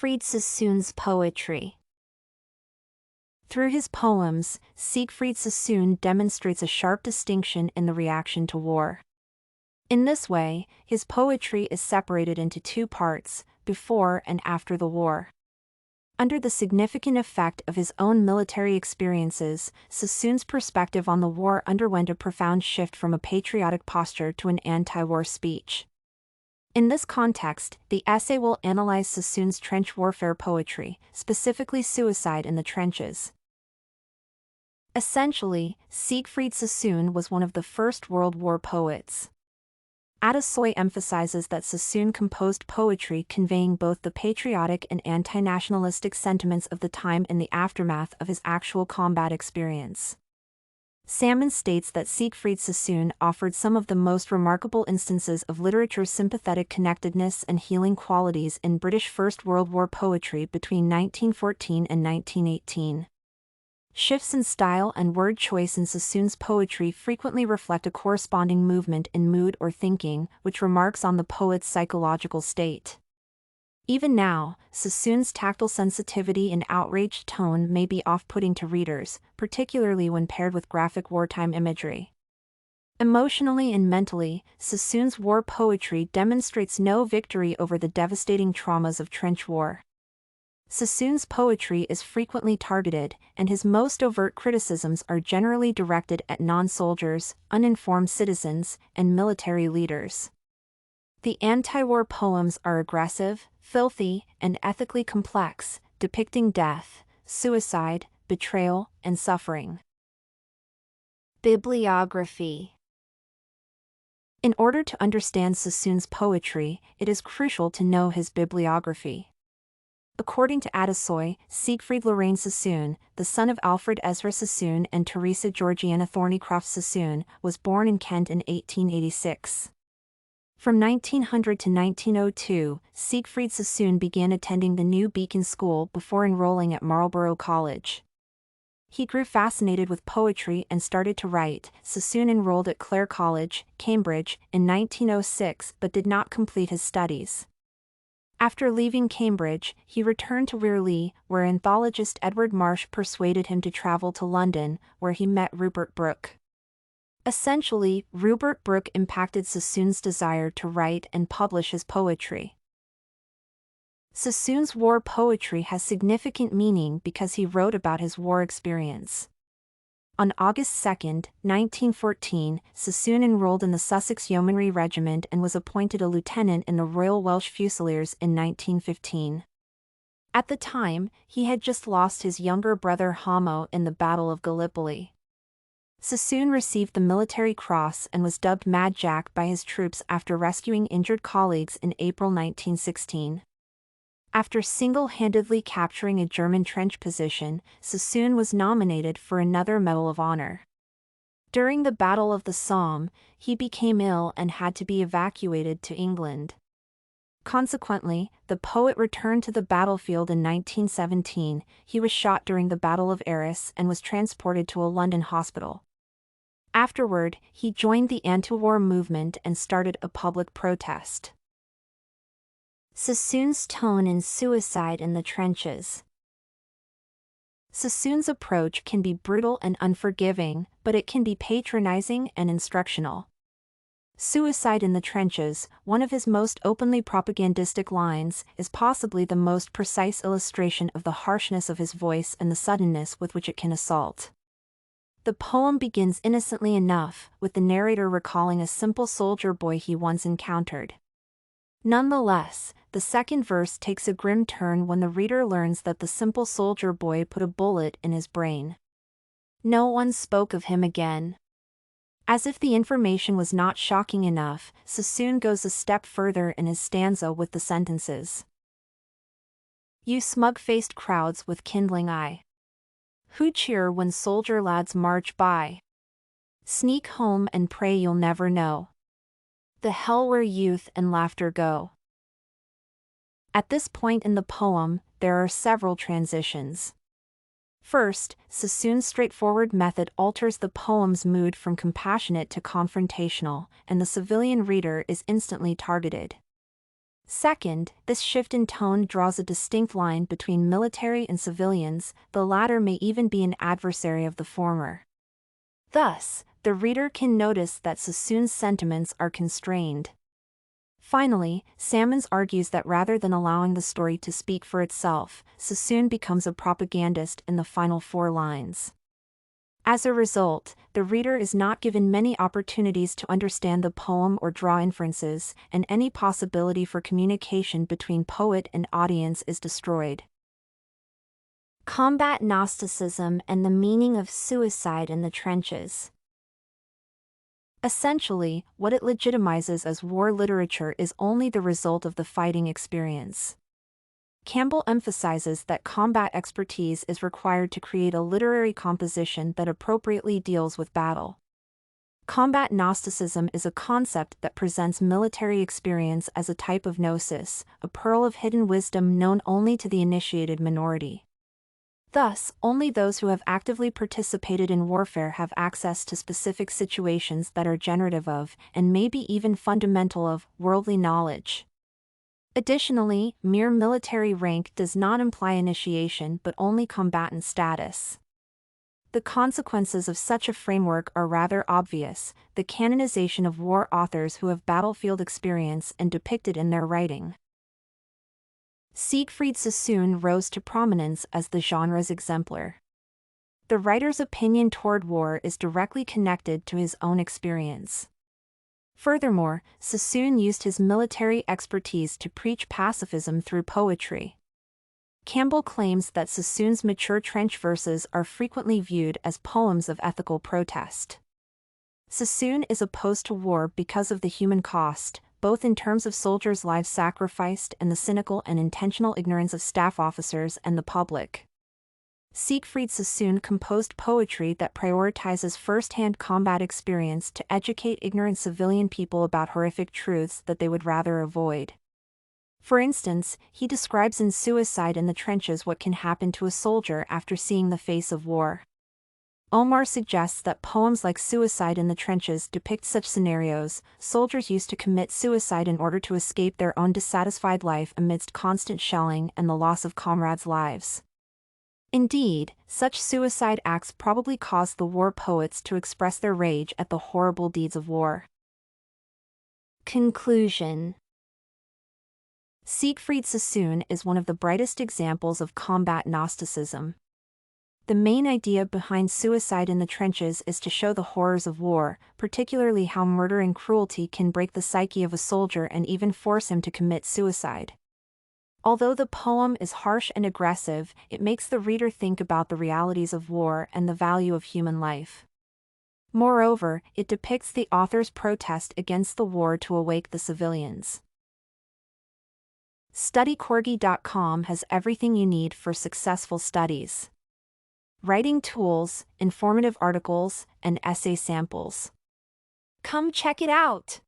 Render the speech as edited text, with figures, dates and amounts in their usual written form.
Siegfried Sassoon's poetry. Through his poems, Siegfried Sassoon demonstrates a sharp distinction in the reaction to war. In this way, his poetry is separated into two parts, before and after the war. Under the significant effect of his own military experiences, Sassoon's perspective on the war underwent a profound shift from a patriotic posture to an anti-war speech. In this context, the essay will analyze Sassoon's trench warfare poetry, specifically suicide in the trenches. Essentially, Siegfried Sassoon was one of the first World War poets. Atasoy emphasizes that Sassoon composed poetry conveying both the patriotic and anti-nationalistic sentiments of the time in the aftermath of his actual combat experience. Salmon states that Siegfried Sassoon offered some of the most remarkable instances of literature's sympathetic connectedness and healing qualities in British First World War poetry between 1914 and 1918. Shifts in style and word choice in Sassoon's poetry frequently reflect a corresponding movement in mood or thinking, which remarks on the poet's psychological state. Even now, Sassoon's tactile sensitivity and outraged tone may be off-putting to readers, particularly when paired with graphic wartime imagery. Emotionally and mentally, Sassoon's war poetry demonstrates no victory over the devastating traumas of trench war. Sassoon's poetry is frequently targeted, and his most overt criticisms are generally directed at non-soldiers, uninformed citizens, and military leaders. The anti-war poems are aggressive, filthy, and ethically complex, depicting death, suicide, betrayal, and suffering. Bibliography. In order to understand Sassoon's poetry, it is crucial to know his bibliography. According to Atasoy, Siegfried Lorraine Sassoon, the son of Alfred Ezra Sassoon and Teresa Georgiana Thornycroft Sassoon, was born in Kent in 1886. From 1900 to 1902, Siegfried Sassoon began attending the New Beacon School before enrolling at Marlborough College. He grew fascinated with poetry and started to write. Sassoon enrolled at Clare College, Cambridge, in 1906 but did not complete his studies. After leaving Cambridge, he returned to Wearlee, where anthologist Edward Marsh persuaded him to travel to London, where he met Rupert Brooke. Essentially, Rupert Brooke impacted Sassoon's desire to write and publish his poetry. Sassoon's war poetry has significant meaning because he wrote about his war experience. On August 2, 1914, Sassoon enrolled in the Sussex Yeomanry Regiment and was appointed a lieutenant in the Royal Welsh Fusiliers in 1915. At the time, he had just lost his younger brother Hamo in the Battle of Gallipoli. Sassoon received the Military Cross and was dubbed Mad Jack by his troops after rescuing injured colleagues in April 1916. After single-handedly capturing a German trench position, Sassoon was nominated for another Medal of Honor. During the Battle of the Somme, he became ill and had to be evacuated to England. Consequently, the poet returned to the battlefield in 1917. He was shot during the Battle of Arras and was transported to a London hospital. Afterward, he joined the anti-war movement and started a public protest. Sassoon's tone in Suicide in the Trenches. Sassoon's approach can be brutal and unforgiving, but it can be patronizing and instructional. Suicide in the Trenches, one of his most openly propagandistic lines, is possibly the most precise illustration of the harshness of his voice and the suddenness with which it can assault. The poem begins innocently enough, with the narrator recalling a simple soldier boy he once encountered. Nonetheless, the second verse takes a grim turn when the reader learns that the simple soldier boy put a bullet in his brain. No one spoke of him again. As if the information was not shocking enough, Sassoon goes a step further in his stanza with the sentences. You smug-faced crowds with kindling eye, who cheer when soldier lads march by. Sneak home and pray you'll never know the hell where youth and laughter go. At this point in the poem, there are several transitions. First, Sassoon's straightforward method alters the poem's mood from compassionate to confrontational, and the civilian reader is instantly targeted. Second, this shift in tone draws a distinct line between military and civilians, the latter may even be an adversary of the former. Thus, the reader can notice that Sassoon's sentiments are constrained. Finally, Sammons argues that rather than allowing the story to speak for itself, Sassoon becomes a propagandist in the final 4 lines. As a result, the reader is not given many opportunities to understand the poem or draw inferences, and any possibility for communication between poet and audience is destroyed. Combat Gnosticism and the meaning of suicide in the trenches. Essentially, what it legitimizes as war literature is only the result of the fighting experience. Campbell emphasizes that combat expertise is required to create a literary composition that appropriately deals with battle. Combat Gnosticism is a concept that presents military experience as a type of gnosis, a pearl of hidden wisdom known only to the initiated minority. Thus, only those who have actively participated in warfare have access to specific situations that are generative of, and maybe even fundamental of, worldly knowledge. Additionally, mere military rank does not imply initiation but only combatant status. The consequences of such a framework are rather obvious: the canonization of war authors who have battlefield experience and depict it in their writing. Siegfried Sassoon rose to prominence as the genre's exemplar. The writer's opinion toward war is directly connected to his own experience. Furthermore, Sassoon used his military expertise to preach pacifism through poetry. Campbell claims that Sassoon's mature trench verses are frequently viewed as poems of ethical protest. Sassoon is opposed to war because of the human cost, both in terms of soldiers' lives sacrificed and the cynical and intentional ignorance of staff officers and the public. Siegfried Sassoon composed poetry that prioritizes first-hand combat experience to educate ignorant civilian people about horrific truths that they would rather avoid. For instance, he describes in Suicide in the Trenches what can happen to a soldier after seeing the face of war. Omar suggests that poems like Suicide in the Trenches depict such scenarios. Soldiers used to commit suicide in order to escape their own dissatisfied life amidst constant shelling and the loss of comrades' lives. Indeed, such suicide acts probably caused the war poets to express their rage at the horrible deeds of war. Conclusion. Siegfried Sassoon is one of the brightest examples of combat Gnosticism. The main idea behind Suicide in the Trenches is to show the horrors of war, particularly how murder and cruelty can break the psyche of a soldier and even force him to commit suicide. Although the poem is harsh and aggressive, it makes the reader think about the realities of war and the value of human life. Moreover, it depicts the author's protest against the war to awake the civilians. StudyCorgi.com has everything you need for successful studies. Writing tools, informative articles, and essay samples. Come check it out!